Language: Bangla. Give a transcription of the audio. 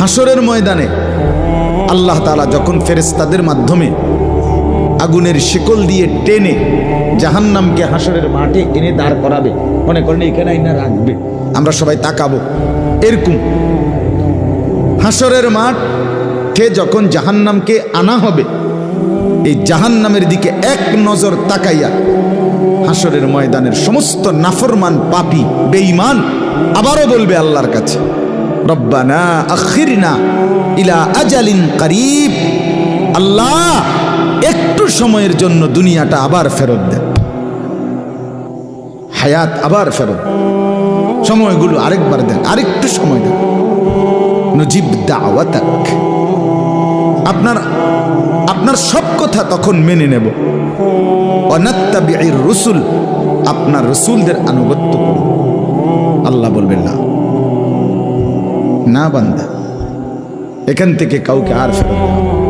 হাসরের ময়দানে আল্লাহ তাআলা যখন ফেরেশতাদের মাধ্যমে আগুনের শিকল দিয়ে টেনে জাহান্নামকে হাসরের মাঠে এনে দাঁড় করাবে, মনে করেন এখানে আইনা রাখবে, আমরা সবাই তাকাবো, এরকম হাসরের মাঠে যখন জাহান্নামকে আনা হবে, এই জাহান্নামের দিকে এক নজর তাকাইয়া হাসরের ময়দানের সমস্ত নাফরমান পাপী বেঈমান আবারও বলবে আল্লাহর কাছে, রব্বানা আখিরনা ইলা আজালিন করিব, আল্লাহ একটু সময়ের জন্য দুনিয়াটা আবার ফেরত দেন, হায়াত আবার ফেরত, সময়গুলো আরেকবার দেন, আরেকটু সময় দেন, নজিব দাওয়াতাক, আপনার সব কথা তখন মেনে নেব, ওয়ানাত্তাবিউর রুসুল, আপনার রসুলদের আনুগত্য করব। আল্লাহ বলবেন না, না বান্দা, এখান থেকে কাউকে আর ফেরত দেওয়া